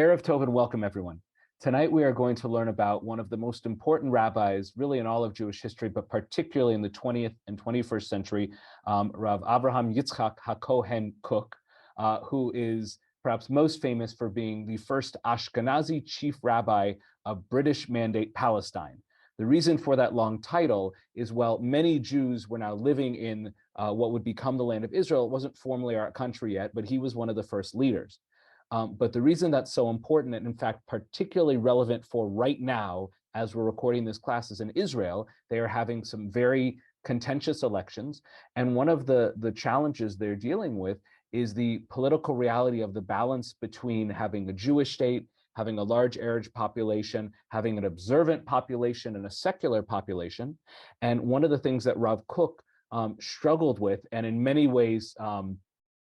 Erev Tov and welcome everyone. Tonight we are going to learn about one of the most important rabbis really in all of Jewish history, but particularly in the 20th and 21st century, Rav Avraham Yitzchak HaKohen Kook, who is perhaps most famous for being the first Ashkenazi chief rabbi of British Mandate Palestine. The reason for that long title is, well, many Jews were now living in what would become the land of Israel. It wasn't formally our country yet, but he was one of the first leaders. But the reason that's so important, and in fact, particularly relevant for right now, as we're recording this class, is in Israel. They are having some very contentious elections. And one of the challenges they're dealing with is the political reality of the balance between having a Jewish state, having a large Arab population, having an observant population and a secular population. And one of the things that Rav Kook struggled with, and in many ways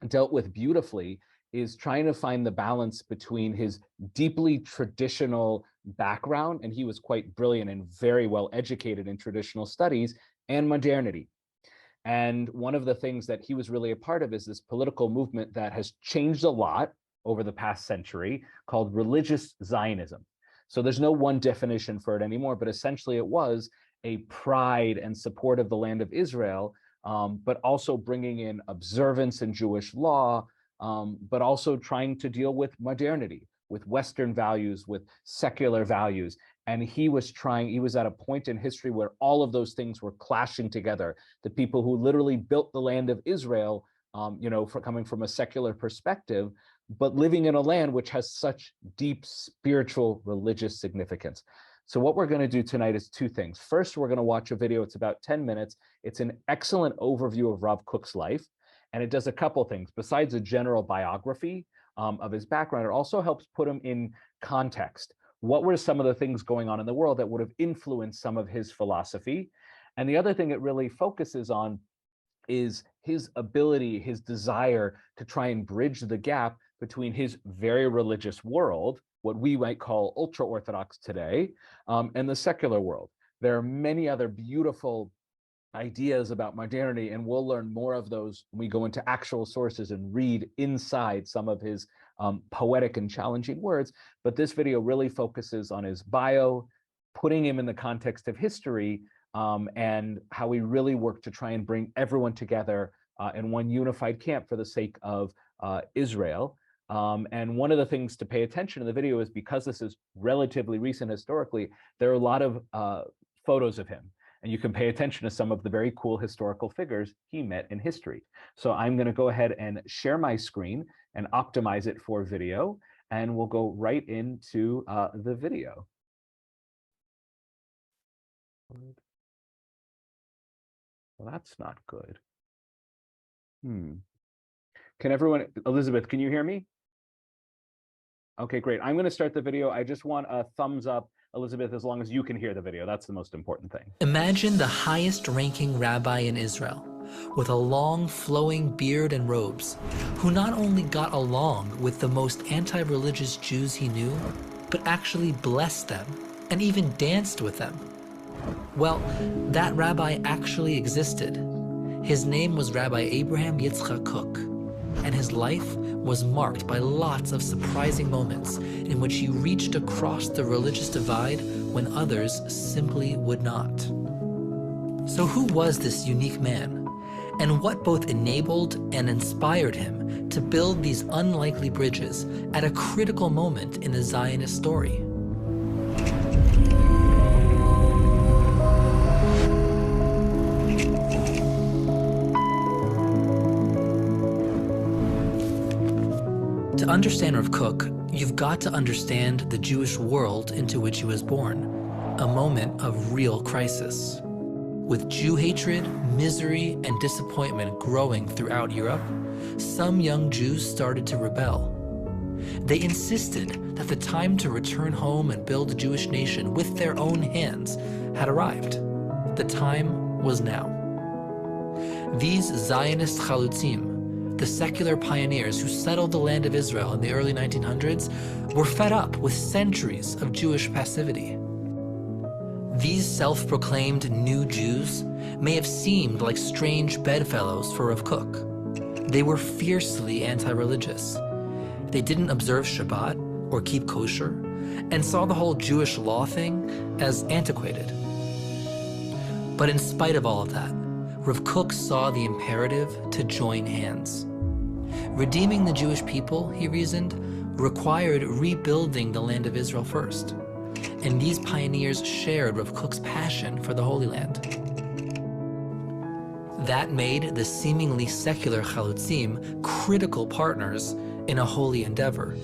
dealt with beautifully, is trying to find the balance between his deeply traditional background, and he was quite brilliant and very well educated in traditional studies, and modernity. And one of the things that he was really a part of is this political movement that has changed a lot over the past century called religious Zionism. So there's no one definition for it anymore, but essentially it was a pride and support of the land of Israel, but also bringing in observance in Jewish law, but also trying to deal with modernity, with Western values, with secular values. And he was at a point in history where all of those things were clashing together. The people who literally built the land of Israel, coming from a secular perspective, but living in a land which has such deep spiritual, religious significance. So what we're going to do tonight is two things. First, we're going to watch a video. It's about 10 minutes. It's an excellent overview of Rav Kook's life. And it does a couple things. Besides a general biography of his background, it also helps put him in context. What were some of the things going on in the world that would have influenced some of his philosophy? And the other thing it really focuses on is his ability, his desire to try and bridge the gap between his very religious world, what we might call ultra-Orthodox today, and the secular world. There are many other beautiful ideas about modernity, and we'll learn more of those when we go into actual sources and read inside some of his poetic and challenging words. But this video really focuses on his bio, putting him in the context of history, and how he really worked to try and bring everyone together in one unified camp for the sake of Israel. And one of the things to pay attention in the video is, because this is relatively recent historically, there are a lot of photos of him. And you can pay attention to some of the very cool historical figures he met in history. So I'm going to go ahead and share my screen and optimize it for video, and we'll go right into the video. Well, that's not good. Can everyone, Elizabeth, can you hear me? Okay, great. I'm going to start the video. I just want a thumbs up, Elizabeth, as long as you can hear the video. That's the most important thing. Imagine the highest ranking rabbi in Israel, with a long flowing beard and robes, who not only got along with the most anti-religious Jews he knew, but actually blessed them and even danced with them. Well, that rabbi actually existed. His name was Rabbi Abraham Yitzchak Kook, and his life was marked by lots of surprising moments in which he reached across the religious divide when others simply would not. So who was this unique man? And what both enabled and inspired him to build these unlikely bridges at a critical moment in the Zionist story? To understand Rav Kook, you've got to understand the Jewish world into which he was born, a moment of real crisis. With Jew hatred, misery, and disappointment growing throughout Europe, some young Jews started to rebel. They insisted that the time to return home and build a Jewish nation with their own hands had arrived. The time was now. These Zionist chalutzim, the secular pioneers who settled the land of Israel in the early 1900s, were fed up with centuries of Jewish passivity. These self-proclaimed new Jews may have seemed like strange bedfellows for Rav Kook. They were fiercely anti-religious. They didn't observe Shabbat, or keep kosher, and saw the whole Jewish law thing as antiquated. But in spite of all of that, Rav Kook saw the imperative to join hands. Redeeming the Jewish people, he reasoned, required rebuilding the land of Israel first. And these pioneers shared Rav Kook's passion for the Holy Land. That made the seemingly secular chalutzim critical partners in a holy endeavor.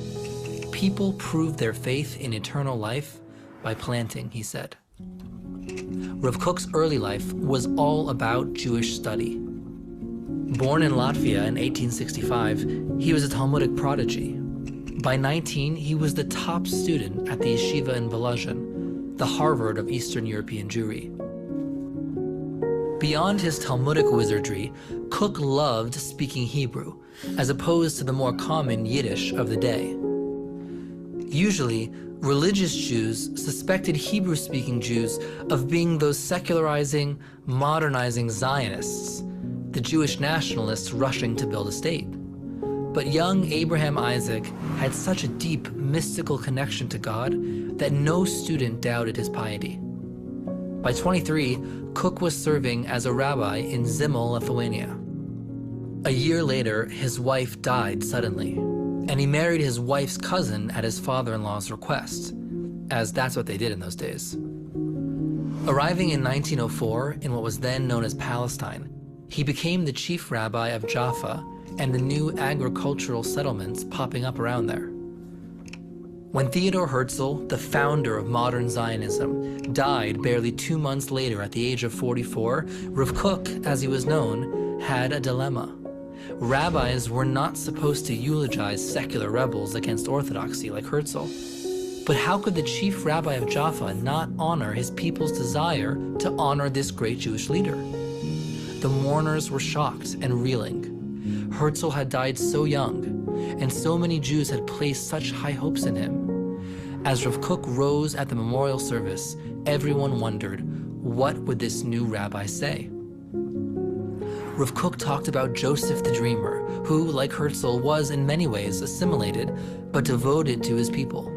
People proved their faith in eternal life by planting, he said. Rav Kook's early life was all about Jewish study. Born in Latvia in 1865, he was a Talmudic prodigy. By 19, he was the top student at the yeshiva in Volozhin, the Harvard of Eastern European Jewry. Beyond his Talmudic wizardry, Kook loved speaking Hebrew, as opposed to the more common Yiddish of the day. Usually, religious Jews suspected Hebrew-speaking Jews of being those secularizing, modernizing Zionists, the Jewish nationalists rushing to build a state. But young Abraham Isaac had such a deep, mystical connection to God that no student doubted his piety. By 23, Kook was serving as a rabbi in Zimmel, Lithuania. A year later, his wife died suddenly, and he married his wife's cousin at his father-in-law's request, as that's what they did in those days. Arriving in 1904 in what was then known as Palestine, he became the chief rabbi of Jaffa and the new agricultural settlements popping up around there. When Theodor Herzl, the founder of modern Zionism, died barely 2 months later at the age of 44, Rav Kook, as he was known, had a dilemma. Rabbis were not supposed to eulogize secular rebels against orthodoxy like Herzl. But how could the chief rabbi of Jaffa not honor his people's desire to honor this great Jewish leader? The mourners were shocked and reeling. Herzl had died so young, and so many Jews had placed such high hopes in him. As Rav Kook rose at the memorial service, everyone wondered, what would this new rabbi say? Rav Kook talked about Joseph the dreamer, who, like Herzl, was in many ways assimilated, but devoted to his people.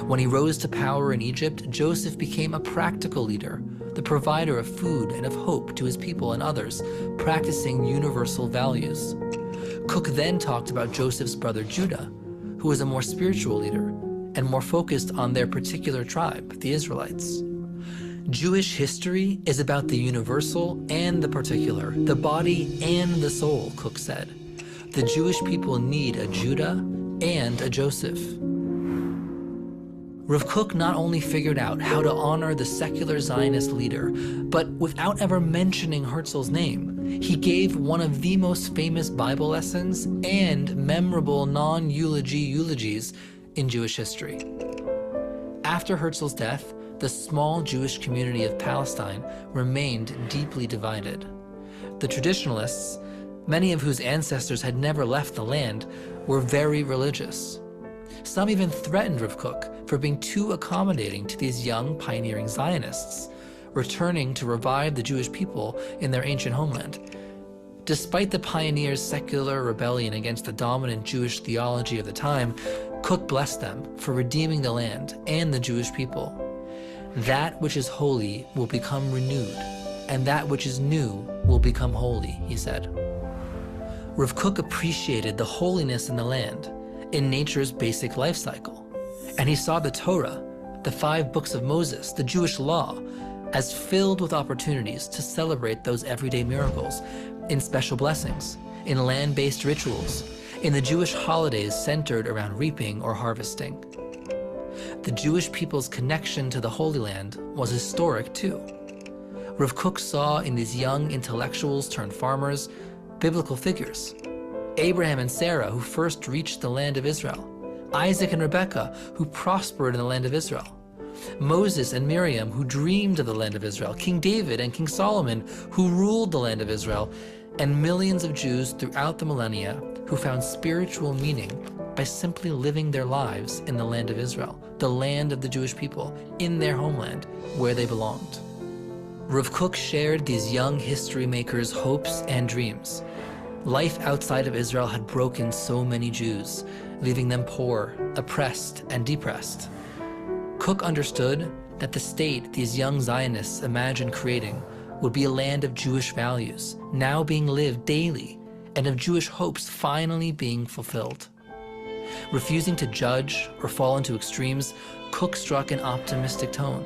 When he rose to power in Egypt, Joseph became a practical leader, the provider of food and of hope to his people and others, practicing universal values. Kook then talked about Joseph's brother Judah, who was a more spiritual leader and more focused on their particular tribe, the Israelites. Jewish history is about the universal and the particular, the body and the soul, Kook said. The Jewish people need a Judah and a Joseph. Rav Kook not only figured out how to honor the secular Zionist leader, but without ever mentioning Herzl's name, he gave one of the most famous Bible lessons and memorable non-eulogy eulogies in Jewish history. After Herzl's death, the small Jewish community of Palestine remained deeply divided. The traditionalists, many of whose ancestors had never left the land, were very religious. Some even threatened Rav Kook for being too accommodating to these young pioneering Zionists, returning to revive the Jewish people in their ancient homeland. Despite the pioneers' secular rebellion against the dominant Jewish theology of the time, Kook blessed them for redeeming the land and the Jewish people. That which is holy will become renewed, and that which is new will become holy, he said. Rav Kook appreciated the holiness in the land, in nature's basic life cycle, and he saw the Torah, the 5 books of Moses, the Jewish law, as filled with opportunities to celebrate those everyday miracles, in special blessings, in land-based rituals, in the Jewish holidays centered around reaping or harvesting. The Jewish people's connection to the Holy Land was historic too. Rav Kook saw in these young intellectuals turned farmers biblical figures. Abraham and Sarah, who first reached the land of Israel. Isaac and Rebekah, who prospered in the land of Israel. Moses and Miriam, who dreamed of the land of Israel. King David and King Solomon, who ruled the land of Israel. And millions of Jews throughout the millennia who found spiritual meaning by simply living their lives in the land of Israel, the land of the Jewish people, in their homeland, where they belonged. Rav Kook shared these young history makers' hopes and dreams. Life outside of Israel had broken so many Jews. leaving them poor, oppressed, and depressed. Kook understood that the state these young Zionists imagined creating would be a land of Jewish values, now being lived daily, and of Jewish hopes finally being fulfilled. Refusing to judge or fall into extremes, Kook struck an optimistic tone.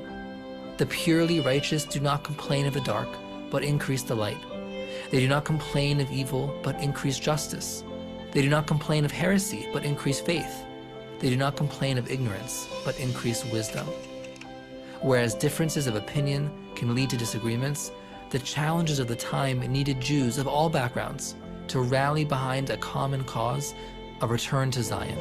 The purely righteous do not complain of the dark, but increase the light. They do not complain of evil, but increase justice. They do not complain of heresy, but increase faith. They do not complain of ignorance, but increase wisdom. Whereas differences of opinion can lead to disagreements, the challenges of the time needed Jews of all backgrounds to rally behind a common cause, a return to Zion.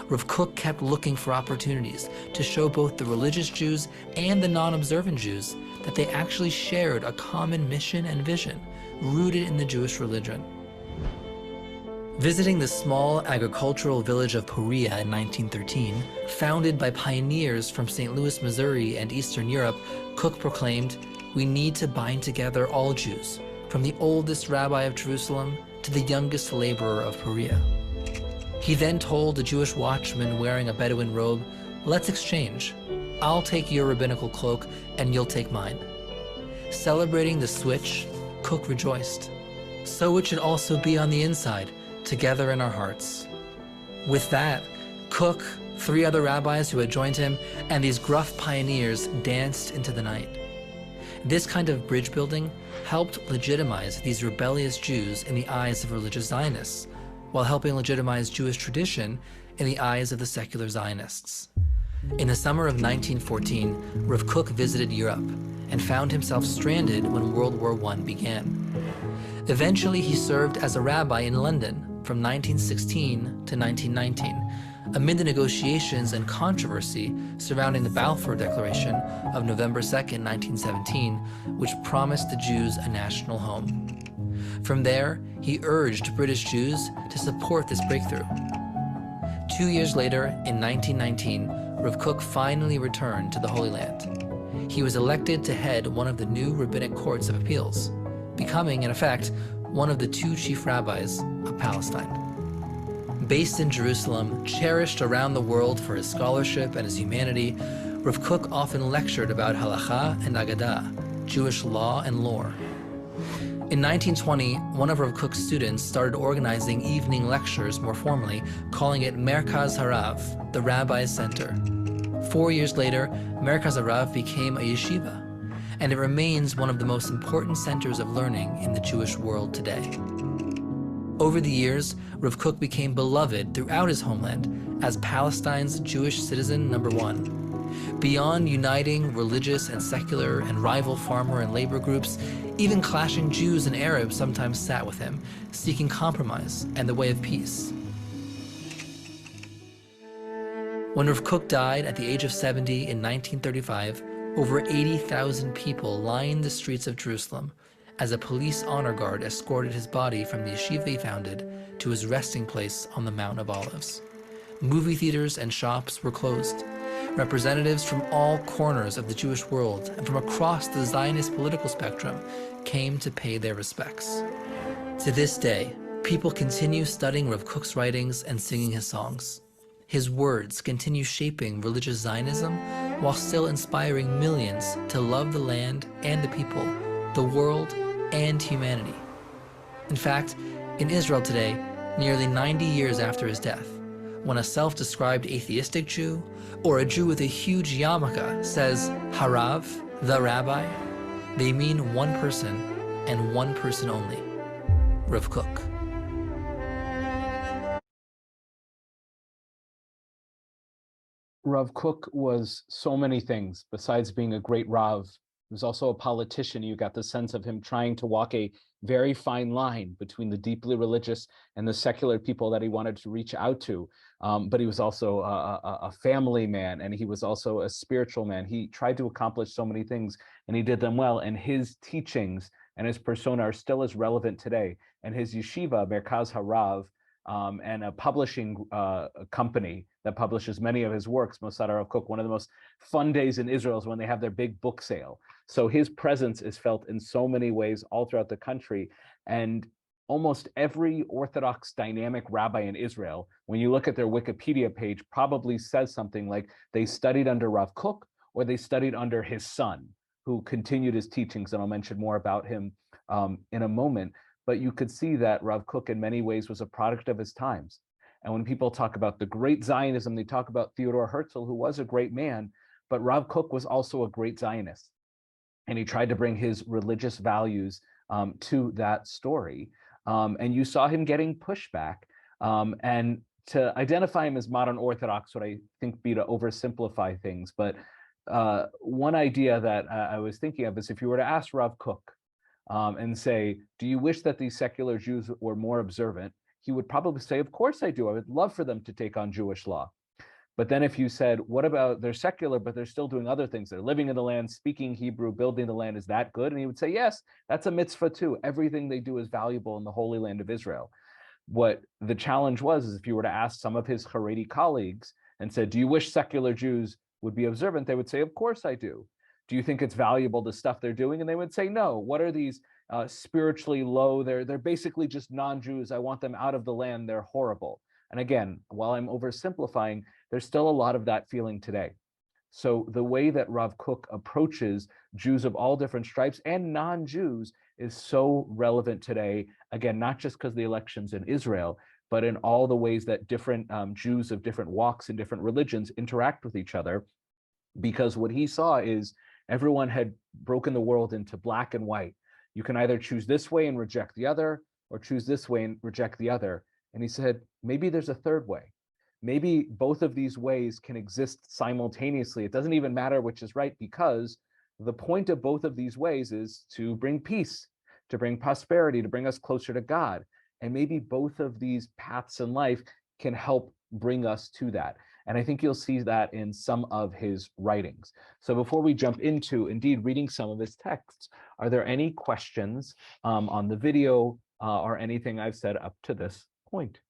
Rav Kook kept looking for opportunities to show both the religious Jews and the non-observant Jews that they actually shared a common mission and vision rooted in the Jewish religion. Visiting the small agricultural village of Perea in 1913, founded by pioneers from St. Louis, Missouri and Eastern Europe, Kook proclaimed, "We need to bind together all Jews, from the oldest rabbi of Jerusalem to the youngest laborer of Perea." He then told the Jewish watchman wearing a Bedouin robe, "Let's exchange. I'll take your rabbinical cloak and you'll take mine." Celebrating the switch, Kook rejoiced. So it should also be on the inside, together in our hearts. With that, Kook, 3 other rabbis who had joined him, and these gruff pioneers danced into the night. This kind of bridge building helped legitimize these rebellious Jews in the eyes of religious Zionists, while helping legitimize Jewish tradition in the eyes of the secular Zionists. In the summer of 1914, Rav Kook visited Europe and found himself stranded when World War I began. Eventually, he served as a rabbi in London from 1916 to 1919, amid the negotiations and controversy surrounding the Balfour Declaration of November 2nd, 1917, which promised the Jews a national home. From there, he urged British Jews to support this breakthrough. 2 years later, in 1919, Rav Kook finally returned to the Holy Land. He was elected to head one of the new rabbinic courts of appeals, becoming, in effect, one of the 2 chief rabbis of Palestine. Based in Jerusalem, cherished around the world for his scholarship and his humanity, Rav Kook often lectured about halacha and agadah, Jewish law and lore. In 1920, one of Rav Kook's students started organizing evening lectures more formally, calling it Merkaz Harav, the Rabbi's Center. 4 years later, Merkaz Harav became a yeshiva, and it remains one of the most important centers of learning in the Jewish world today. Over the years, Rav Kook became beloved throughout his homeland as Palestine's Jewish citizen #1. Beyond uniting religious and secular and rival farmer and labor groups, even clashing Jews and Arabs sometimes sat with him, seeking compromise and the way of peace. When Rav Kook died at the age of 70 in 1935, over 80,000 people lined the streets of Jerusalem as a police honor guard escorted his body from the yeshiva he founded to his resting place on the Mount of Olives. Movie theaters and shops were closed. Representatives from all corners of the Jewish world and from across the Zionist political spectrum came to pay their respects. To this day, people continue studying Rav Kook's writings and singing his songs. His words continue shaping religious Zionism while still inspiring millions to love the land and the people, the world, and humanity. In fact, in Israel today, nearly 90 years after his death, when a self-described atheistic Jew or a Jew with a huge yarmulke says, Harav, the rabbi, they mean one person and one person only, Rav Kook. Rav Kook was so many things. Besides being a great Rav, he was also a politician. You got the sense of him trying to walk a very fine line between the deeply religious and the secular people that he wanted to reach out to. But he was also a family man, and he was also a spiritual man. He tried to accomplish so many things, and he did them well. And his teachings and his persona are still as relevant today. And his yeshiva, Merkaz Harav, and a publishing company that publishes many of his works, Mosad Rav Kook. One of the most fun days in Israel is when they have their big book sale. So his presence is felt in so many ways all throughout the country. And almost every Orthodox dynamic rabbi in Israel, when you look at their Wikipedia page, probably says something like they studied under Rav Kook or they studied under his son, who continued his teachings. And I'll mention more about him in a moment. But you could see that Rav Kook in many ways was a product of his times. And when people talk about the great Zionism, they talk about Theodor Herzl, who was a great man, but Rav Kook was also a great Zionist. And he tried to bring his religious values to that story. And you saw him getting pushback. And to identify him as modern Orthodox would, I think, be to oversimplify things. But one idea that I was thinking of is if you were to ask Rav Kook and say, do you wish that these secular Jews were more observant? He would probably say, of course I do. I would love for them to take on Jewish law. But then if you said, what about they're secular, but they're still doing other things. They're living in the land, speaking Hebrew, building the land. Is that good? And he would say, yes, that's a mitzvah too. Everything they do is valuable in the Holy Land of Israel. What the challenge was is if you were to ask some of his Haredi colleagues and said, do you wish secular Jews would be observant? They would say, of course I do. Do you think it's valuable, the stuff they're doing? And they would say, no. What are these spiritually low? They're basically just non-Jews. I want them out of the land. They're horrible. And again, while I'm oversimplifying, there's still a lot of that feeling today. So the way that Rav Kook approaches Jews of all different stripes and non-Jews is so relevant today. Again, not just because the elections in Israel, but in all the ways that different Jews of different walks and different religions interact with each other. Because what he saw is everyone had broken the world into black and white. You can either choose this way and reject the other, or choose this way and reject the other. And he said, maybe there's a third way. Maybe both of these ways can exist simultaneously. It doesn't even matter which is right, because the point of both of these ways is to bring peace, to bring prosperity, to bring us closer to God. And maybe both of these paths in life can help bring us to that. And I think you'll see that in some of his writings. So before we jump into indeed reading some of his texts, are there any questions on the video or anything I've said up to this point?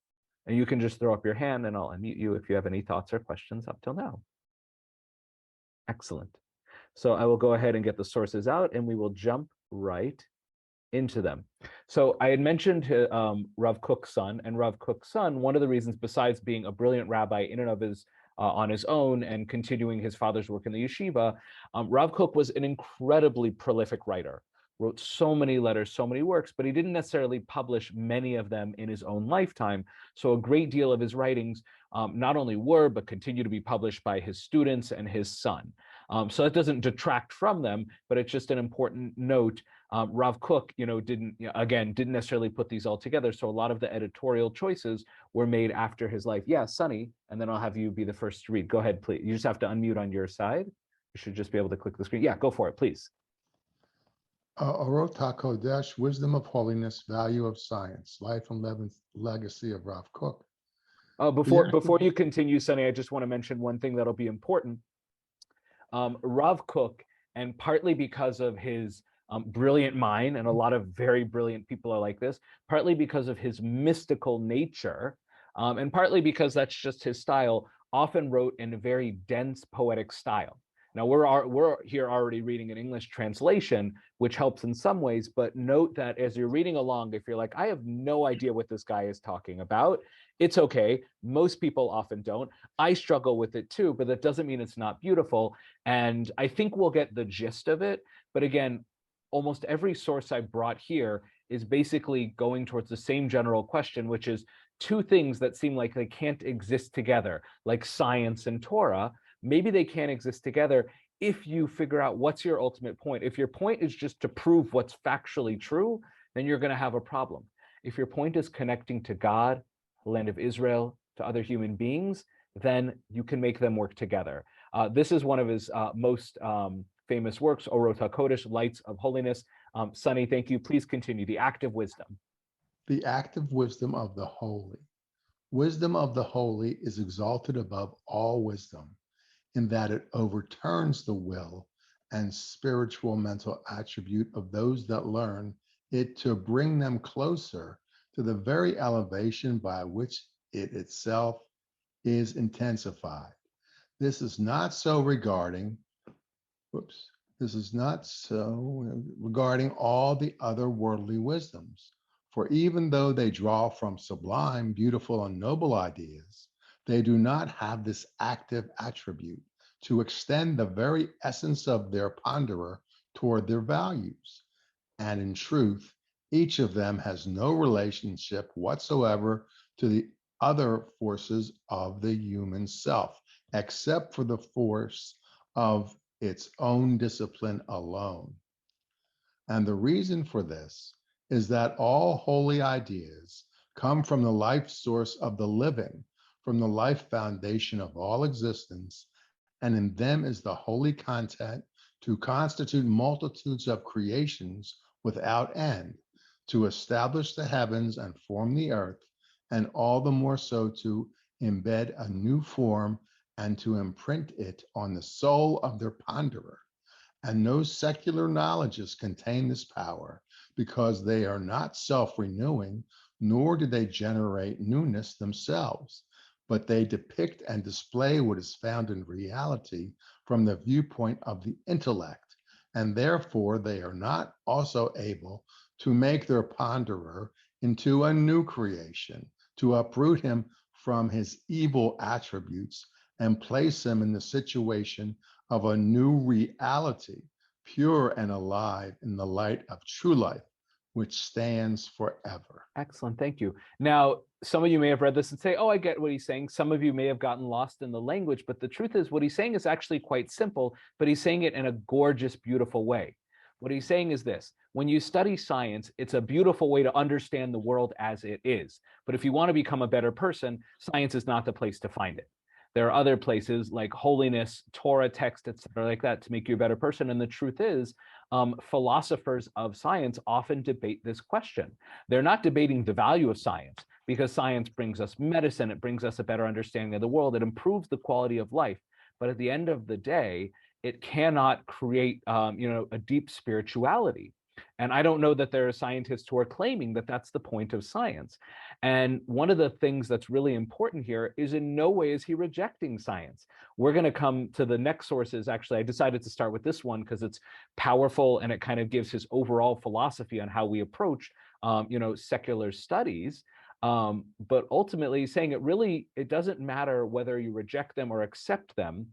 And you can just throw up your hand and I'll unmute you if you have any thoughts or questions up till now. Excellent. So I will go ahead and get the sources out and we will jump right into them. So I had mentioned Rav Kook's son, and Rav Kook's son, one of the reasons, besides being a brilliant rabbi in and of his on his own and continuing his father's work in the yeshiva, Rav Kook was an incredibly prolific writer, wrote so many letters, so many works, but he didn't necessarily publish many of them in his own lifetime. So a great deal of his writings not only were, but continue to be published by his students and his son. So that doesn't detract from them, but it's just an important note. Rav Kook, didn't necessarily put these all together. So a lot of the editorial choices were made after his life. Yeah, Sonny, and then I'll have you be the first to read. Go ahead, please. You just have to unmute on your side. You should just be able to click the screen. Yeah, go for it, please. Orot HaKodesh, Wisdom of Holiness, Value of Science, Life and Legacy of Rav Kook. Before you continue, Sonny, I just want to mention one thing that'll be important. Rav Kook, and partly because of his brilliant mind, and a lot of very brilliant people are like this, partly because of his mystical nature, and partly because that's just his style, often wrote in a very dense poetic style. Now we're here already reading an English translation, which helps in some ways, but note that as you're reading along, if you're like, I have no idea what this guy is talking about, it's okay. Most people often don't. I struggle with it too, but that doesn't mean it's not beautiful. And I think we'll get the gist of it. But again, almost every source I brought here is basically going towards the same general question, which is two things that seem like they can't exist together, like science and Torah. Maybe they can't exist together if you figure out what's your ultimate point. If your point is just to prove what's factually true, then you're going to have a problem. If your point is connecting to God, the land of Israel, to other human beings, then you can make them work together. This is one of his most famous works, Orot HaKodesh, Lights of Holiness. Sonny, thank you. Please continue. The active wisdom. The active wisdom of the holy. Wisdom of the holy is exalted above all wisdom, in that it overturns the will and spiritual mental attribute of those that learn it to bring them closer to the very elevation by which it itself is intensified. This is not so regarding all the other worldly wisdoms. For even though they draw from sublime, beautiful, and noble ideas, they do not have this active attribute to extend the very essence of their ponderer toward their values. And in truth, each of them has no relationship whatsoever to the other forces of the human self, except for the force of its own discipline alone. And the reason for this is that all holy ideas come from the life source of the living, from the life foundation of all existence, and in them is the holy content to constitute multitudes of creations without end, to establish the heavens and form the earth, and all the more so to embed a new form and to imprint it on the soul of their ponderer. And no secular knowledges contain this power because they are not self renewing, nor do they generate newness themselves, but they depict and display what is found in reality from the viewpoint of the intellect. And therefore, they are not also able to make their ponderer into a new creation, to uproot him from his evil attributes and place him in the situation of a new reality, pure and alive in the light of true life, which stands forever. Excellent, thank you. Now, some of you may have read this and say, oh, I get what he's saying. Some of you may have gotten lost in the language, but the truth is what he's saying is actually quite simple, but he's saying it in a gorgeous, beautiful way. What he's saying is this: when you study science, it's a beautiful way to understand the world as it is. But if you want to become a better person, science is not the place to find it. There are other places like holiness, Torah text, etc., like that, to make you a better person. And the truth is, philosophers of science often debate this question. They're not debating the value of science, because science brings us medicine, it brings us a better understanding of the world, it improves the quality of life. But at the end of the day, it cannot create, a deep spirituality. And I don't know that there are scientists who are claiming that that's the point of science. And one of the things that's really important here is in no way is he rejecting science. We're going to come to the next sources. Actually, I decided to start with this one because it's powerful and it kind of gives his overall philosophy on how we approach, secular studies. But ultimately saying it doesn't matter whether you reject them or accept them.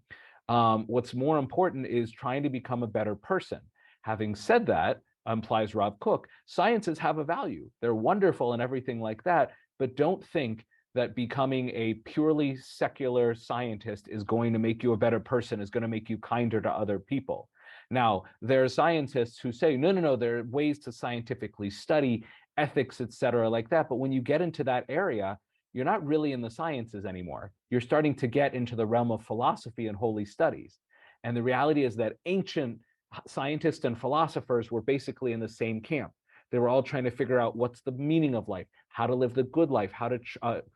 What's more important is trying to become a better person. Having said that, implies Rav Kook, sciences have a value. They're wonderful and everything like that, but don't think that becoming a purely secular scientist is going to make you a better person, is going to make you kinder to other people. Now, there are scientists who say, no, there are ways to scientifically study ethics, etc., like that. But when you get into that area, you're not really in the sciences anymore. You're starting to get into the realm of philosophy and holy studies. And the reality is that ancient scientists and philosophers were basically in the same camp. They were all trying to figure out what's the meaning of life, how to live the good life, how to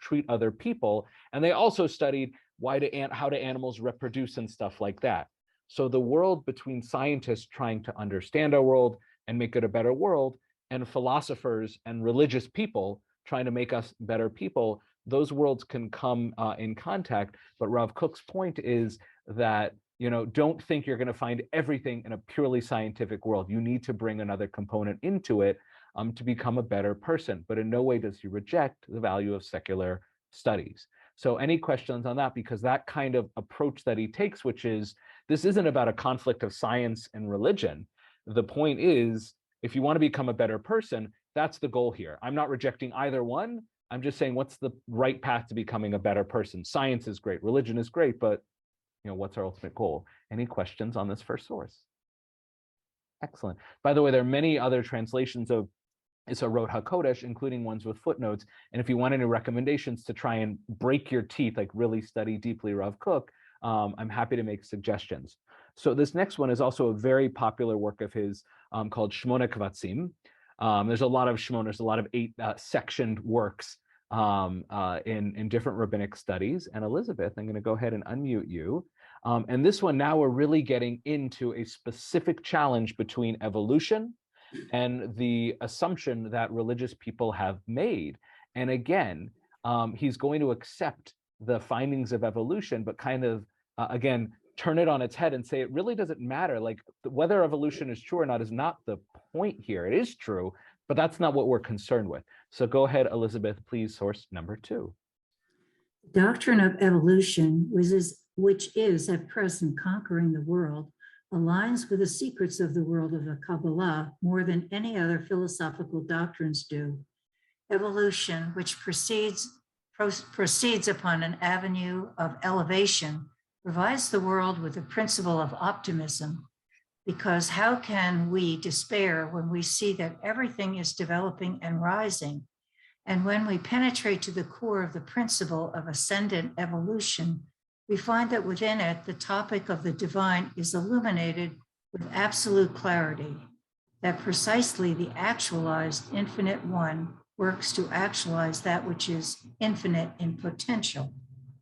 treat other people. And they also studied how do animals reproduce and stuff like that. So the world between scientists trying to understand our world and make it a better world, and philosophers and religious people trying to make us better people, those worlds can come in contact. But Rav Kook's point is that don't think you're going to find everything in a purely scientific world. You need to bring another component into it to become a better person. But in no way does he reject the value of secular studies. So any questions on that? Because that kind of approach that he takes, which is, this isn't about a conflict of science and religion. The point is, if you want to become a better person, that's the goal here. I'm not rejecting either one. I'm just saying, what's the right path to becoming a better person? Science is great, religion is great, but what's our ultimate goal? Any questions on this first source? Excellent. By the way, there are many other translations of Isarot HaKodesh, including ones with footnotes. And if you want any recommendations to try and break your teeth, like really study deeply Rav Kook, I'm happy to make suggestions. So this next one is also a very popular work of his called Shmona Kvatzim. There's a lot of Shmona, there's a lot of 8-sectioned works in different rabbinic studies. And Elizabeth, I'm going to go ahead and unmute you. And this one, now we're really getting into a specific challenge between evolution and the assumption that religious people have made. And again, he's going to accept the findings of evolution, but kind of, again, turn it on its head and say it really doesn't matter. Like, whether evolution is true or not is not the point here. It is true, But that's not what we're concerned with. So go ahead, Elizabeth, please, source number 2. The doctrine of evolution, which is at present conquering the world, aligns with the secrets of the world of the Kabbalah more than any other philosophical doctrines do. Evolution, which proceeds upon an avenue of elevation, provides the world with the principle of optimism, because how can we despair when we see that everything is developing and rising? And when we penetrate to the core of the principle of ascendant evolution, we find that within it, the topic of the divine is illuminated with absolute clarity, that precisely the actualized infinite one works to actualize that which is infinite in potential.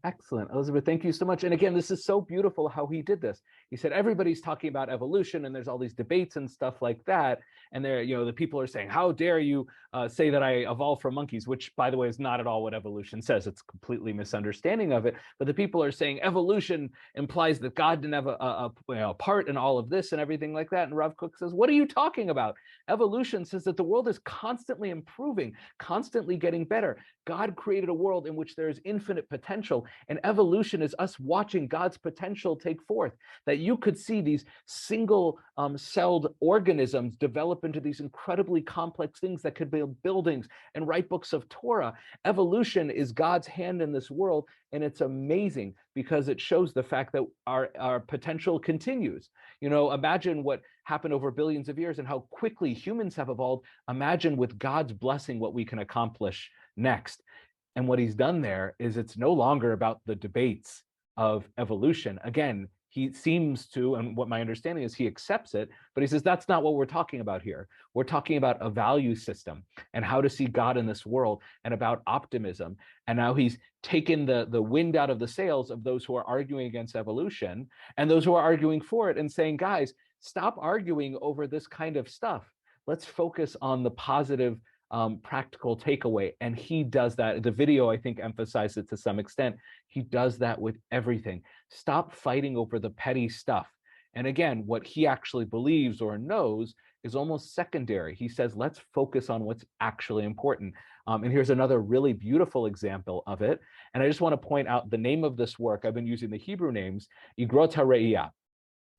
Excellent, Elizabeth, thank you so much. And again, this is so beautiful how he did this. He said, everybody's talking about evolution and there's all these debates and stuff like that. And there, the people are saying, how dare you say that I evolved from monkeys, which by the way, is not at all what evolution says. It's completely misunderstanding of it. But the people are saying evolution implies that God didn't have a part in all of this and everything like that. And Rav Kook says, what are you talking about? Evolution says that the world is constantly improving, constantly getting better. God created a world in which there is infinite potential, and evolution is us watching God's potential take forth, that you could see these single-celled organisms develop into these incredibly complex things that could build buildings and write books of Torah. Evolution is God's hand in this world, and it's amazing because it shows the fact that our potential continues. Imagine what happened over billions of years and how quickly humans have evolved. Imagine with God's blessing what we can accomplish next. And what he's done there is it's no longer about the debates of evolution. Again, he seems to, and what my understanding is, he accepts it, but he says that's not what we're talking about here. We're talking about a value system and how to see God in this world and about optimism. And now he's taken the wind out of the sails of those who are arguing against evolution and those who are arguing for it and saying, guys, stop arguing over this kind of stuff. Let's focus on the positive practical takeaway. And he does that. The video, I think, emphasized it to some extent. He does that with everything. Stop fighting over the petty stuff. And again, what he actually believes or knows is almost secondary. He says, let's focus on what's actually important. And here's another really beautiful example of it. And I just want to point out the name of this work. I've been using the Hebrew names, Igrot HaRe'iyah.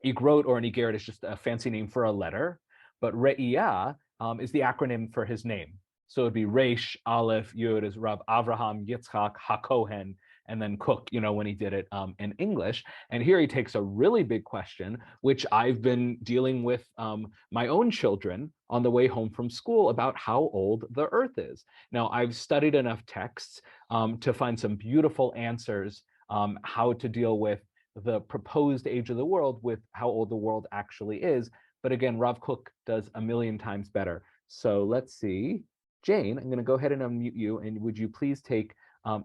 Igrot or Nigeret is just a fancy name for a letter, but Re'iyah is the acronym for his name. So it'd be Reish, Aleph, Yud is Rav Avraham Yitzchak HaKohen, and then Kook, when he did it in English. And here he takes a really big question, which I've been dealing with my own children on the way home from school about how old the earth is. Now, I've studied enough texts to find some beautiful answers how to deal with the proposed age of the world with how old the world actually is. But again, Rav Kook does a million times better. So let's see. Jane, I'm going to go ahead and unmute you. And would you please take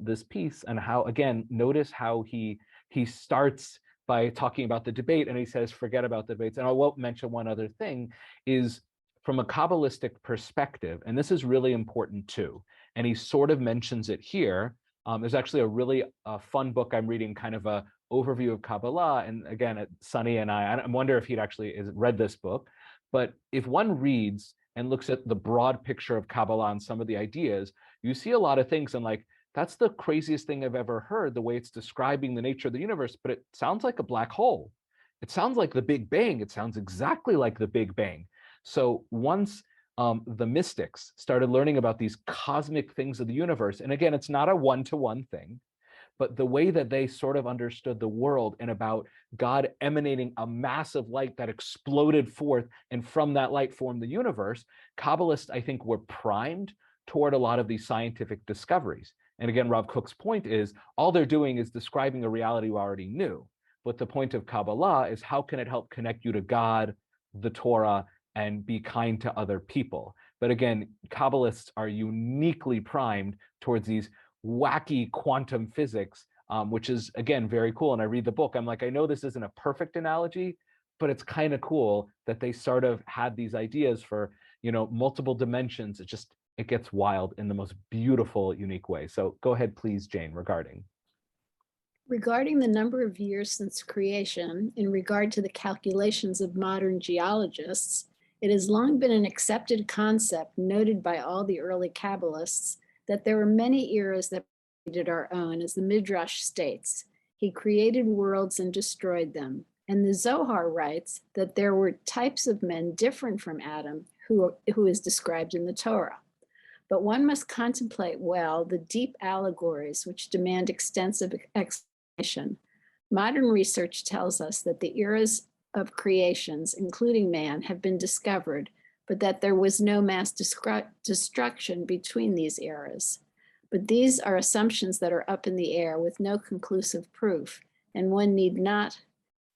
this piece and how, again, notice how he starts by talking about the debate and he says, forget about the debates. And I won't mention one other thing is from a Kabbalistic perspective, and this is really important too. And he sort of mentions it here. There's actually a really fun book I'm reading, kind of a overview of Kabbalah. And again, Sonny and I wonder if he'd actually read this book. But if one reads and looks at the broad picture of Kabbalah and some of the ideas, you see a lot of things and like, that's the craziest thing I've ever heard, the way it's describing the nature of the universe, but it sounds like a black hole. It sounds like the Big Bang. It sounds exactly like the Big Bang. So once the mystics started learning about these cosmic things of the universe, and again, it's not a one-to-one thing, but the way that they sort of understood the world and about God emanating a massive light that exploded forth, and from that light formed the universe, Kabbalists, I think, were primed toward a lot of these scientific discoveries. And again, Rav Kook's point is, all they're doing is describing a reality we already knew. But the point of Kabbalah is how can it help connect you to God, the Torah, and be kind to other people? But again, Kabbalists are uniquely primed towards these wacky quantum physics, which is, again, very cool. And I read the book, I'm like, I know this isn't a perfect analogy, but it's kind of cool that they sort of had these ideas for, multiple dimensions. It gets wild in the most beautiful, unique way. So go ahead, please, Jane, regarding the number of years since creation, in regard to the calculations of modern geologists, It has long been an accepted concept noted by all the early Kabbalists that there were many eras that preceded our own, as the Midrash states. He created worlds and destroyed them. And the Zohar writes that there were types of men different from Adam, who is described in the Torah. But one must contemplate well the deep allegories which demand extensive explanation. Modern research tells us that the eras of creations, including man, have been discovered, but that there was no mass destruction between these eras. But these are assumptions that are up in the air with no conclusive proof, and one need not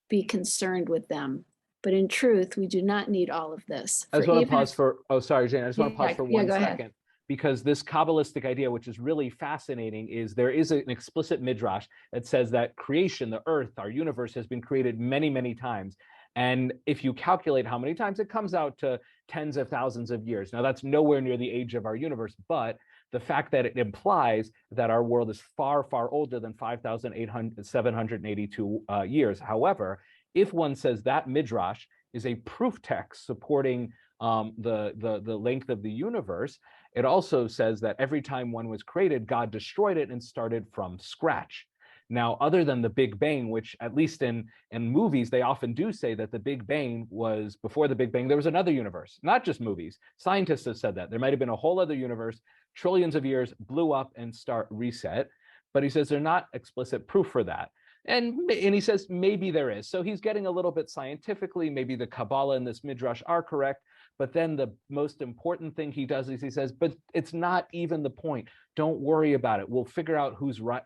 be concerned with them. But in truth, we do not need all of this. I just want to pause for, oh, sorry, Jane, I just want to pause for one go second. ahead. Because this Kabbalistic idea, which is really fascinating, is there is an explicit midrash that says that creation, the earth, our universe, has been created many, many times. And if you calculate how many times, it comes out to tens of thousands of years. Now, that's nowhere near the age of our universe, but the fact that it implies that our world is far, far older than 5,782 years. However, if one says that midrash is a proof text supporting the length of the universe, it also says that every time one was created, God destroyed it and started from scratch. Now, other than the Big Bang, which at least in movies, they often do say that the Big Bang was, before the Big Bang, there was another universe, not just movies. Scientists have said that. There might have been a whole other universe, trillions of years, blew up and reset. But he says they're not explicit proof for that. And he says maybe there is. So he's getting a little bit scientifically, maybe the Kabbalah and this Midrash are correct. But then the most important thing he does is he says, but it's not even the point. Don't worry about it. We'll figure out who's right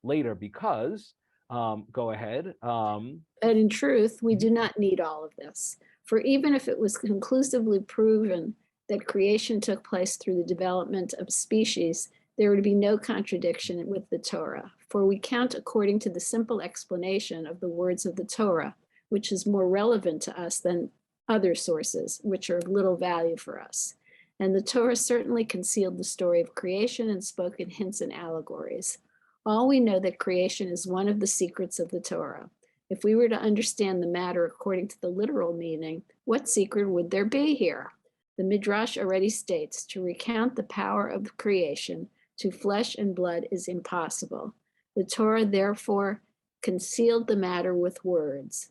later, because, go ahead. And in truth, we do not need all of this. For even if it was conclusively proven that creation took place through the development of species, there would be no contradiction with the Torah. For we count according to the simple explanation of the words of the Torah, which is more relevant to us than other sources, which are of little value for us. And the Torah certainly concealed the story of creation and spoke in hints and allegories. All we know that creation is one of the secrets of the Torah. If we were to understand the matter according to the literal meaning, what secret would there be here? The Midrash already states, to recount the power of creation to flesh and blood is impossible. The Torah therefore concealed the matter with words.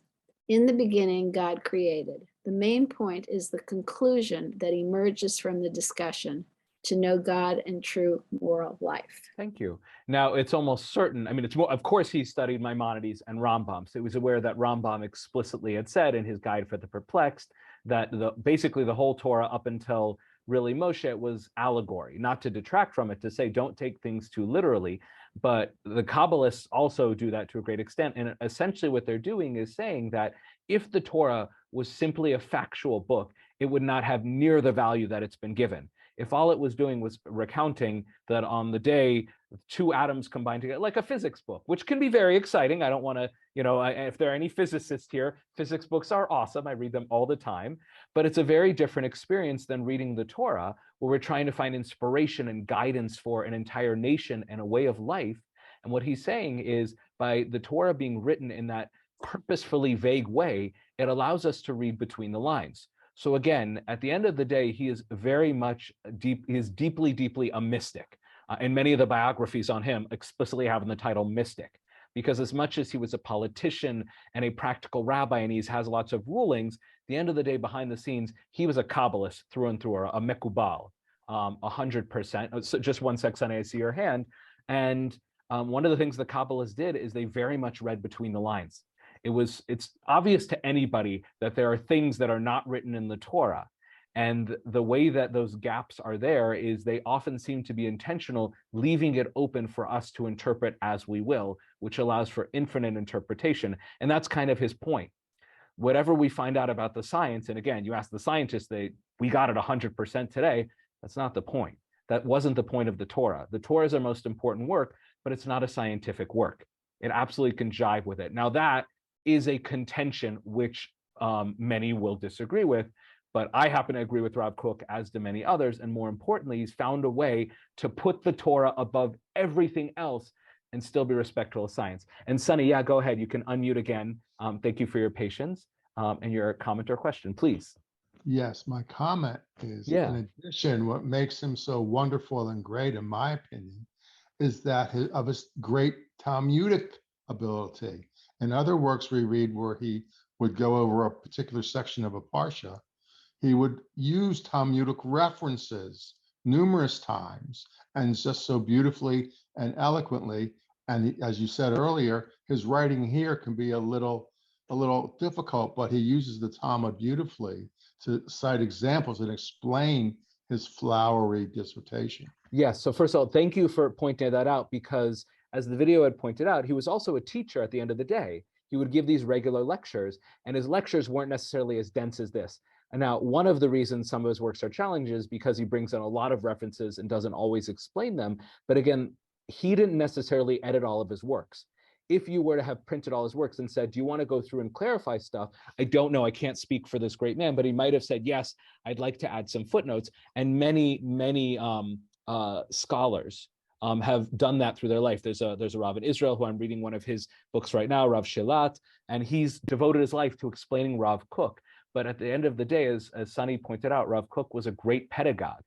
In the beginning, God created. The main point is the conclusion that emerges from the discussion, to know God and true moral life. Thank you. Now, it's almost certain, I mean, it's more, of course, he studied Maimonides and Rambam. So he was aware that Rambam explicitly had said in his Guide for the Perplexed that basically the whole Torah up until really Moshe was allegory, not to detract from it, to say don't take things too literally. But the Kabbalists also do that to a great extent. And essentially what they're doing is saying that if the Torah was simply a factual book, it would not have near the value that it's been given. If all it was doing was recounting that on the day two atoms combined together, like a physics book, which can be very exciting. I don't want to, if there are any physicists here, physics books are awesome. I read them all the time, but it's a very different experience than reading the Torah, where we're trying to find inspiration and guidance for an entire nation and a way of life. And what he's saying is, by the Torah being written in that purposefully vague way, it allows us to read between the lines. So again, at the end of the day, he is very much he is deeply, deeply a mystic. And many of the biographies on him explicitly have in the title mystic, because as much as he was a politician and a practical rabbi and he has lots of rulings, at the end of the day, behind the scenes, he was a Kabbalist through and through, a mekubal, 100%. So just one sec, Sonny, I see your hand. And one of the things the Kabbalists did is they very much read between the lines. It's obvious to anybody that there are things that are not written in the Torah. And the way that those gaps are there is they often seem to be intentional, leaving it open for us to interpret as we will, which allows for infinite interpretation. And that's kind of his point. Whatever we find out about the science, and again, you ask the scientists, we got it 100% today. That's not the point. That wasn't the point of the Torah. The Torah is our most important work, but it's not a scientific work. It absolutely can jive with it. Now that is a contention which many will disagree with, but I happen to agree with Rav Kook, as do many others, and more importantly, he's found a way to put the Torah above everything else and still be respectful of science. And Sonny, yeah, go ahead, you can unmute again. Thank you for your patience and your comment or question, please. Yes, my comment is, Yeah. in addition, what makes him so wonderful and great, in my opinion, is that of his great Talmudic ability. In other works we read where he would go over a particular section of a parsha, he would use Talmudic references numerous times and just so beautifully and eloquently. And as you said earlier, his writing here can be a little difficult, but he uses the Talmud beautifully to cite examples and explain his flowery dissertation. Yes. So first of all, thank you for pointing that out, because as the video had pointed out, he was also a teacher at the end of the day. He would give these regular lectures, and his lectures weren't necessarily as dense as this. And now, one of the reasons some of his works are challenges is because he brings in a lot of references and doesn't always explain them. But again, he didn't necessarily edit all of his works. If you were to have printed all his works and said, do you want to go through and clarify stuff? I don't know. I can't speak for this great man, but he might have said, yes, I'd like to add some footnotes. And many scholars have done that through their life. There's a Rav in Israel who I'm reading one of his books right now, Rav Shilat, and he's devoted his life to explaining Rav Kook. But at the end of the day, as Sunny pointed out, Rav Kook was a great pedagogue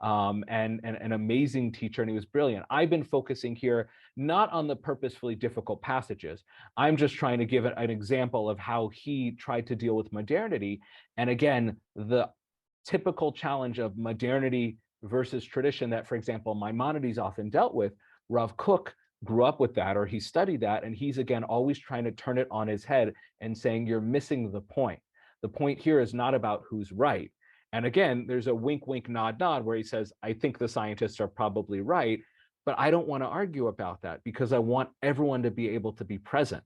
and an amazing teacher, and he was brilliant. I've been focusing here not on the purposefully difficult passages. I'm just trying to give an example of how he tried to deal with modernity. And again, the typical challenge of modernity versus tradition that, for example, Maimonides often dealt with. Rav Kook grew up with that, or he studied that, and he's again always trying to turn it on his head and saying, you're missing the point. The point here is not about who's right. And again, there's a wink, wink, nod, nod, where he says, I think the scientists are probably right, but I don't want to argue about that because I want everyone to be able to be present.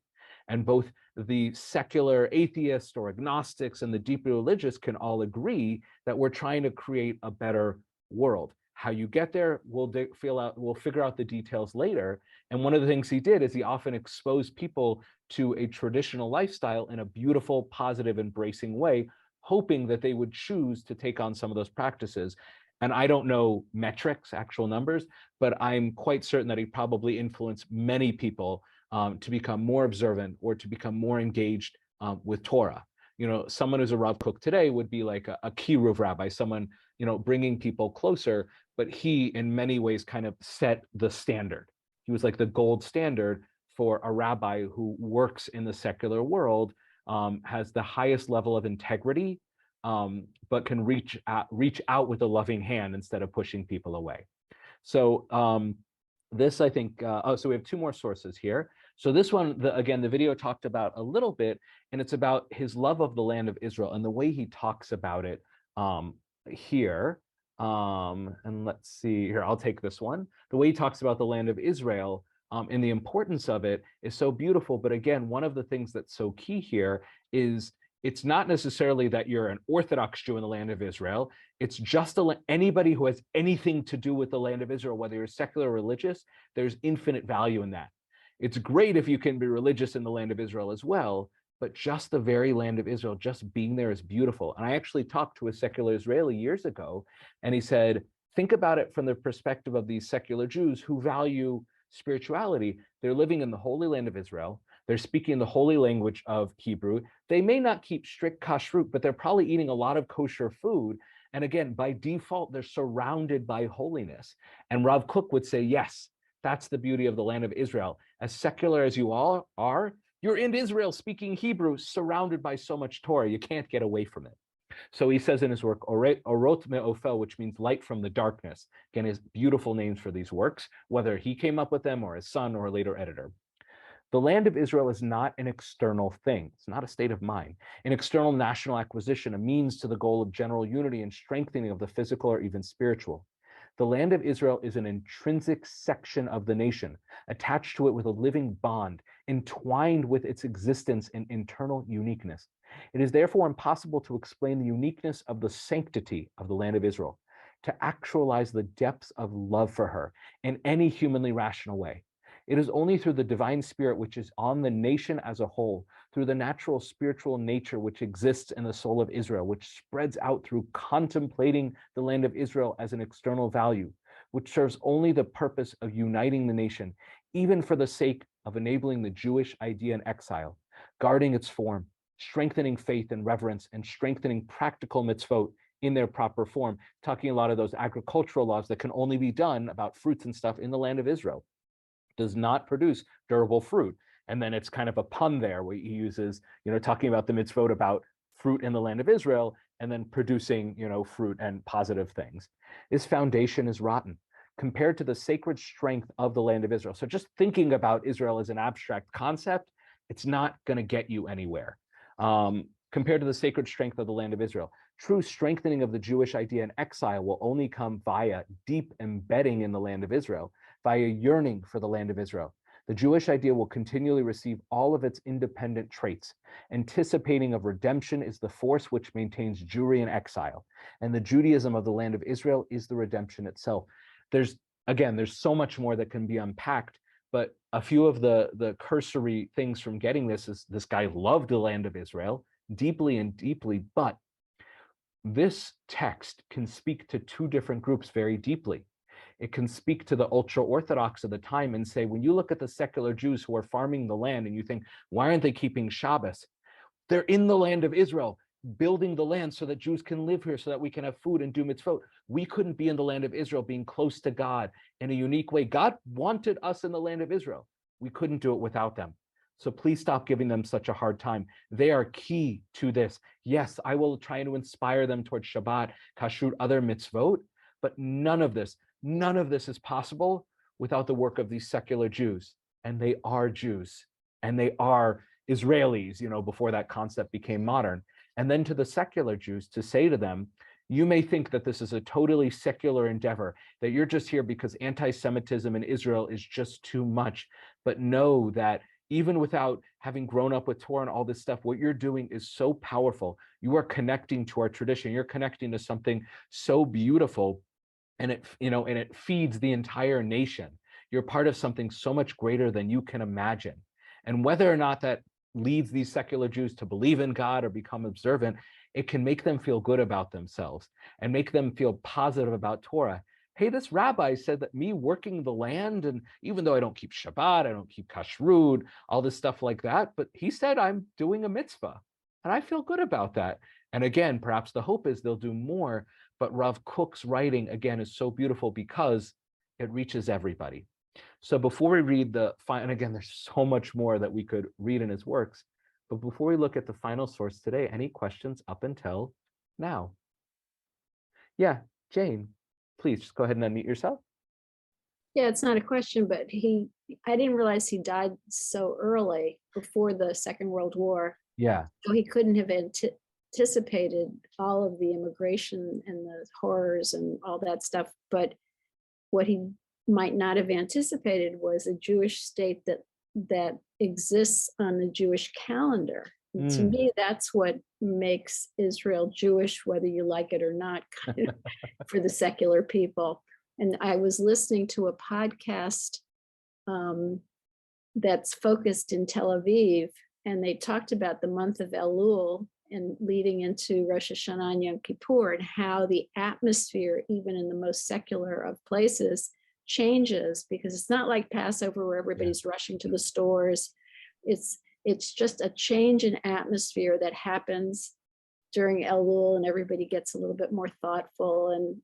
And both the secular atheists or agnostics and the deeply religious can all agree that we're trying to create a better world. How you get there, we'll figure out the details later. And one of the things he did is he often exposed people to a traditional lifestyle in a beautiful, positive, embracing way, hoping that they would choose to take on some of those practices. And I don't know metrics, actual numbers, but I'm quite certain that he probably influenced many people to become more observant or to become more engaged with Torah. You know, someone who's a Rav Kook today would be like a Kiruv rabbi, someone, you know, bringing people closer, but he in many ways kind of set the standard. He was like the gold standard for a rabbi who works in the secular world, has the highest level of integrity, but can reach out with a loving hand instead of pushing people away. So this, I think, so we have two more sources here. So this one, again, the video talked about a little bit, and it's about his love of the land of Israel and the way he talks about it here. And let's see here, I'll take this one. The way he talks about the land of Israel and the importance of it is so beautiful. But again, one of the things that's so key here is it's not necessarily that you're an Orthodox Jew in the land of Israel. It's just anybody who has anything to do with the land of Israel, whether you're secular or religious, there's infinite value in that. It's great if you can be religious in the land of Israel as well, but just the very land of Israel, just being there is beautiful. And I actually talked to a secular Israeli years ago, and he said, think about it from the perspective of these secular Jews who value spirituality. They're living in the Holy Land of Israel. They're speaking the holy language of Hebrew. They may not keep strict kashrut, but they're probably eating a lot of kosher food. And again, by default, they're surrounded by holiness. And Rav Kook would say, yes, that's the beauty of the land of Israel. As secular as you all are, you're in Israel speaking Hebrew, surrounded by so much Torah, you can't get away from it. So he says in his work, Orot Me'ofel, which means light from the darkness. Again, his beautiful names for these works, whether he came up with them or his son or a later editor. The land of Israel is not an external thing. It's not a state of mind, an external national acquisition, a means to the goal of general unity and strengthening of the physical or even spiritual. The land of Israel is an intrinsic section of the nation, attached to it with a living bond, entwined with its existence and internal uniqueness. It is therefore impossible to explain the uniqueness of the sanctity of the land of Israel, to actualize the depths of love for her in any humanly rational way. It is only through the divine spirit which is on the nation as a whole, through the natural spiritual nature which exists in the soul of Israel, which spreads out through contemplating the land of Israel as an external value, which serves only the purpose of uniting the nation, even for the sake of enabling the Jewish idea in exile, guarding its form, strengthening faith and reverence and strengthening practical mitzvot in their proper form, talking a lot of those agricultural laws that can only be done about fruits and stuff in the land of Israel. Does not produce durable fruit. And then it's kind of a pun there where he uses, talking about the mitzvot about fruit in the land of Israel and then producing, fruit and positive things. This foundation is rotten compared to the sacred strength of the land of Israel. So just thinking about Israel as an abstract concept, it's not going to get you anywhere. Compared to the sacred strength of the land of Israel, true strengthening of the Jewish idea in exile will only come via deep embedding in the land of Israel, via yearning for the land of Israel. The Jewish idea will continually receive all of its independent traits. Anticipating of redemption is the force which maintains Jewry in exile, and the Judaism of the land of Israel is the redemption itself. There's so much more that can be unpacked, but a few of the cursory things from getting this is this guy loved the land of Israel deeply and deeply, but this text can speak to two different groups very deeply. It can speak to the ultra-Orthodox of the time and say, when you look at the secular Jews who are farming the land and you think, why aren't they keeping Shabbos? They're in the land of Israel, building the land so that Jews can live here, so that we can have food and do mitzvot. We couldn't be in the land of Israel being close to God in a unique way. God wanted us in the land of Israel. We couldn't do it without them. So please stop giving them such a hard time. They are key to this. Yes, I will try to inspire them towards Shabbat, Kashrut, other mitzvot, but none of this is possible without the work of these secular Jews. And they are Jews, and they are Israelis, before that concept became modern. And then to the secular Jews, to say to them, you may think that this is a totally secular endeavor, that you're just here because anti-Semitism in Israel is just too much. But know that even without having grown up with Torah and all this stuff, what you're doing is so powerful. You are connecting to our tradition. You're connecting to something so beautiful, and it feeds the entire nation. You're part of something so much greater than you can imagine. And whether or not that leads these secular Jews to believe in God or become observant, it can make them feel good about themselves and make them feel positive about Torah. Hey, this rabbi said that me working the land, and even though I don't keep Shabbat, I don't keep Kashrut, all this stuff like that, but he said I'm doing a mitzvah, and I feel good about that. And again, perhaps the hope is they'll do more, but Rav Kook's writing, again, is so beautiful because it reaches everybody. So before we read and again, there's so much more that we could read in his works, but before we look at the final source today, any questions up until now? Yeah, Jane, please just go ahead and unmute yourself. Yeah, it's not a question, but I didn't realize he died so early before the Second World War. Yeah. So he couldn't have anticipated all of the immigration and the horrors and all that stuff. But what he might not have anticipated was a Jewish state that exists on the Jewish calendar. And to me, that's what makes Israel Jewish, whether you like it or not, kind of, for the secular people. And I was listening to a podcast that's focused in Tel Aviv, and they talked about the month of Elul and leading into Rosh Hashanah and Yom Kippur, and how the atmosphere, even in the most secular of places, changes, because it's not like Passover where everybody's rushing to the stores. It's just a change in atmosphere that happens during Elul, and everybody gets a little bit more thoughtful, and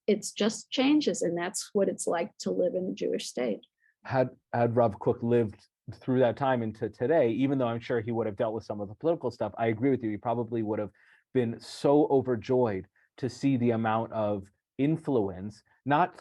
it's just changes, and that's what it's like to live in a Jewish state. Had Rav Kook lived through that time into today, even though I'm sure he would have dealt with some of the political stuff, I agree with you. He probably would have been so overjoyed to see the amount of influence, not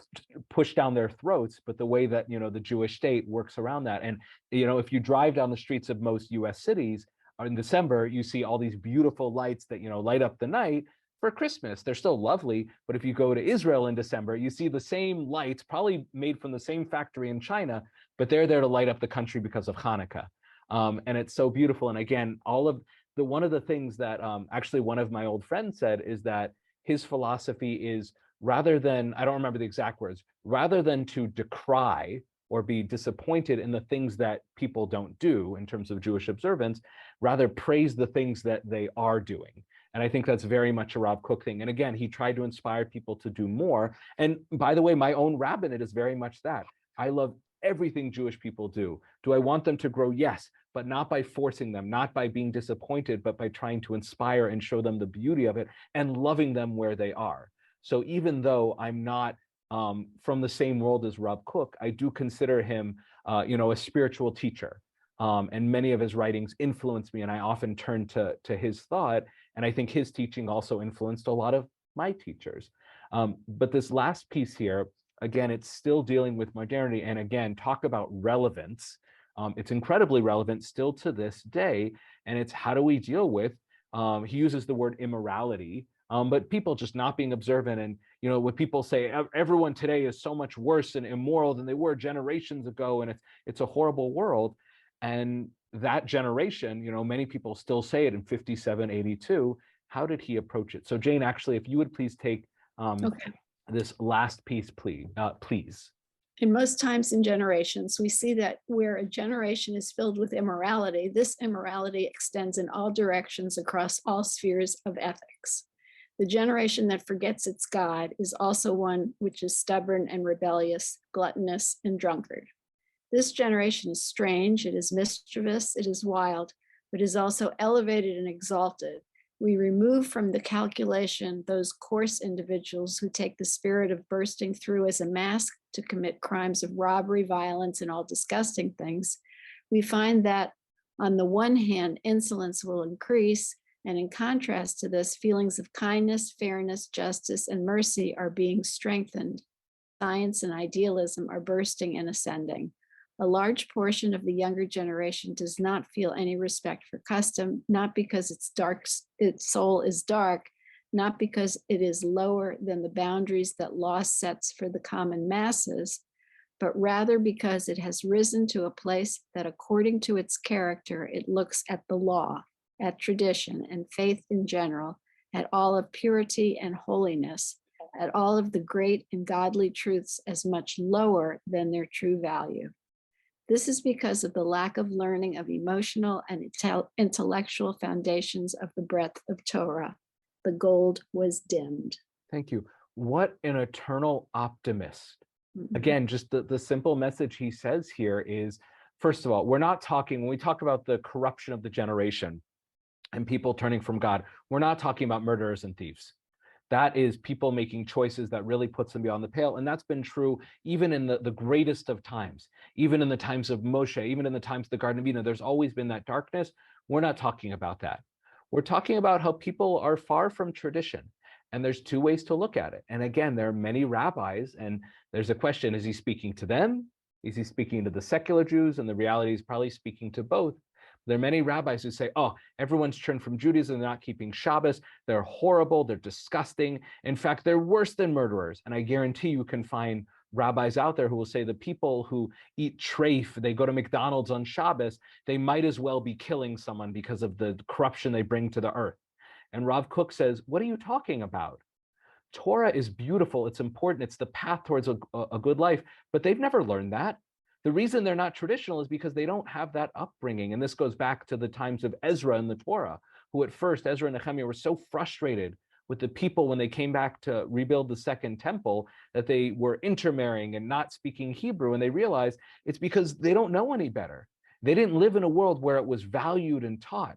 pushed down their throats, but the way that, the Jewish state works around that. And, if you drive down the streets of most US cities in December, you see all these beautiful lights that, light up the night for Christmas. They're still lovely. But if you go to Israel in December, you see the same lights, probably made from the same factory in China, but they're there to light up the country because of Hanukkah. And it's so beautiful. And again, one of the things that actually one of my old friends said is that his philosophy is, rather than, I don't remember the exact words, rather than to decry or be disappointed in the things that people don't do in terms of Jewish observance, rather praise the things that they are doing. And I think that's very much a Rav Kook thing. And again, he tried to inspire people to do more. And by the way, my own rabbinate is very much that. I love everything Jewish people do. Do I want them to grow? Yes. but not by forcing them, not by being disappointed, but by trying to inspire and show them the beauty of it and loving them where they are. So even though I'm not from the same world as Rav Kook, I do consider him, a spiritual teacher. And many of his writings influenced me, and I often turn to his thought. And I think his teaching also influenced a lot of my teachers. But this last piece here, again, it's still dealing with modernity. And again, talk about relevance. It's incredibly relevant still to this day. And it's how do we deal with, he uses the word immorality, but people just not being observant. And, when people say everyone today is so much worse and immoral than they were generations ago, and it's a horrible world. And that generation, many people still say it in 57, 82. How did he approach it? So Jane, actually, if you would please take Okay. this last piece, please. In most times and generations, we see that where a generation is filled with immorality, this immorality extends in all directions across all spheres of ethics. The generation that forgets its God is also one which is stubborn and rebellious, gluttonous and drunkard. This generation is strange, it is mischievous, it is wild, but is also elevated and exalted. We remove from the calculation those coarse individuals who take the spirit of bursting through as a mask to commit crimes of robbery, violence, and all disgusting things. We find that on the one hand, insolence will increase, and in contrast to this, feelings of kindness, fairness, justice, and mercy are being strengthened. Science and idealism are bursting and ascending. A large portion of the younger generation does not feel any respect for custom, not because its soul is dark, not because it is lower than the boundaries that law sets for the common masses, but rather because it has risen to a place that according to its character, it looks at the law, at tradition and faith in general, at all of purity and holiness, at all of the great and godly truths as much lower than their true value. This is because of the lack of learning of emotional and intellectual foundations of the breadth of Torah. The gold was dimmed. Thank you. What an eternal optimist. Again, just the simple message he says here is, first of all, we're not talking, when we talk about the corruption of the generation and people turning from God, we're not talking about murderers and thieves. That is people making choices that really puts them beyond the pale. And that's been true even in the greatest of times, even in the times of Moshe, even in the times of the Garden of Eden. There's always been that darkness. We're not talking about that. We're talking about how people are far from tradition. And there's two ways to look at it. And again, there are many rabbis, and there's a question, is he speaking to them? Is he speaking to the secular Jews? And the reality is probably speaking to both. There are many rabbis who say, oh, everyone's turned from Judaism, they're not keeping Shabbos, they're horrible, they're disgusting. In fact, they're worse than murderers. And I guarantee you can find rabbis out there who will say the people who eat treif, they go to McDonald's on Shabbos, they might as well be killing someone because of the corruption they bring to the earth. And Rav Kook says, what are you talking about? Torah is beautiful, it's important, it's the path towards a good life, but they've never learned that. The reason they're not traditional is because they don't have that upbringing. And this goes back to the times of Ezra and the Torah, who at first, Ezra and Nehemiah, were so frustrated with the people when they came back to rebuild the second temple that they were intermarrying and not speaking Hebrew. And they realized it's because they don't know any better. They didn't live in a world where it was valued and taught.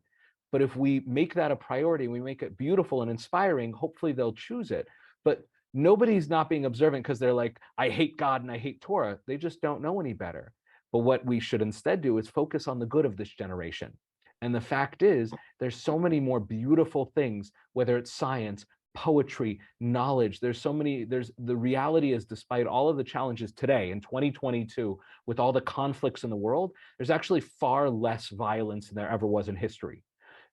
But if we make that a priority, we make it beautiful and inspiring, hopefully they'll choose it. But nobody's not being observant because they're like, I hate God and I hate Torah. They just don't know any better. But what we should instead do is focus on the good of this generation. And the fact is, there's so many more beautiful things, whether it's science, poetry, knowledge. The reality is, despite all of the challenges today in 2022, with all the conflicts in the world, there's actually far less violence than there ever was in history.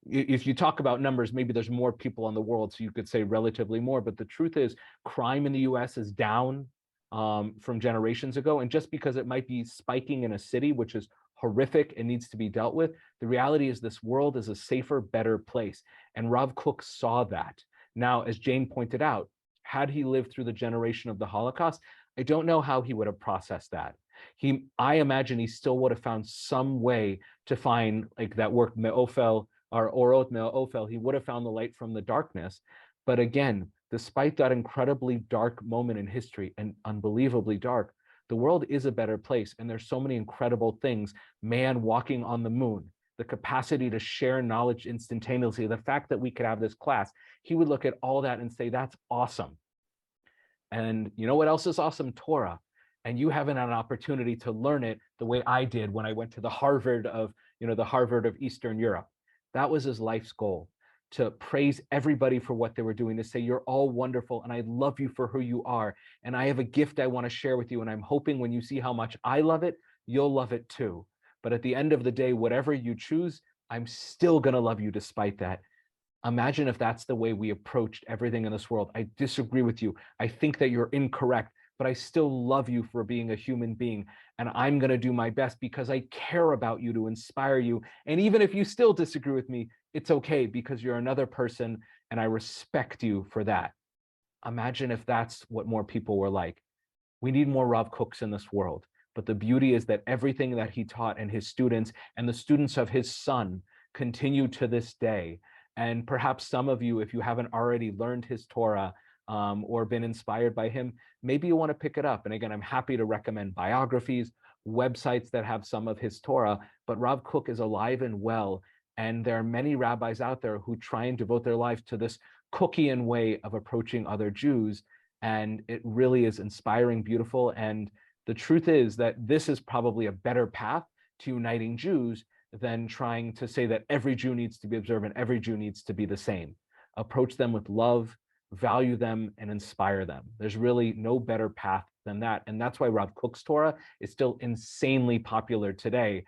If you talk about numbers, maybe there's more people in the world, so you could say relatively more, but the truth is crime in the US is down from generations ago. And just because it might be spiking in a city, which is horrific and needs to be dealt with, the reality is this world is a safer, better place. And Rav Kook saw that. Now, as Jane pointed out, had he lived through the generation of the Holocaust, I don't know how he would have processed that. I imagine he still would have found some way to find, like that work, Me'ofel, or Orot Me'ofel, he would have found the light from the darkness. But again, despite that incredibly dark moment in history, and unbelievably dark, the world is a better place. And there's so many incredible things. Man walking on the moon, the capacity to share knowledge instantaneously, the fact that we could have this class, he would look at all that and say, that's awesome. And you know what else is awesome? Torah. And you haven't had an opportunity to learn it the way I did when I went to the Harvard of Eastern Europe. That was his life's goal, to praise everybody for what they were doing, to say, you're all wonderful and I love you for who you are. And I have a gift I want to share with you. And I'm hoping when you see how much I love it, you'll love it too. But at the end of the day, whatever you choose, I'm still going to love you despite that. Imagine if that's the way we approached everything in this world. I disagree with you. I think that you're incorrect, but I still love you for being a human being. And I'm going to do my best because I care about you to inspire you. And even if you still disagree with me, it's okay because you're another person and I respect you for that. Imagine if that's what more people were like. We need more Rav Kooks in this world. But the beauty is that everything that he taught and his students and the students of his son continue to this day. And perhaps some of you, if you haven't already learned his Torah or been inspired by him, maybe you want to pick it up. And again, I'm happy to recommend biographies, websites that have some of his Torah, but Rav Kook is alive and well. And there are many rabbis out there who try and devote their life to this Kookian way of approaching other Jews. And it really is inspiring, beautiful. And the truth is that this is probably a better path to uniting Jews than trying to say that every Jew needs to be observant, every Jew needs to be the same. Approach them with love, value them, and inspire them. There's really no better path than that. And that's why Rav Kook's Torah is still insanely popular today.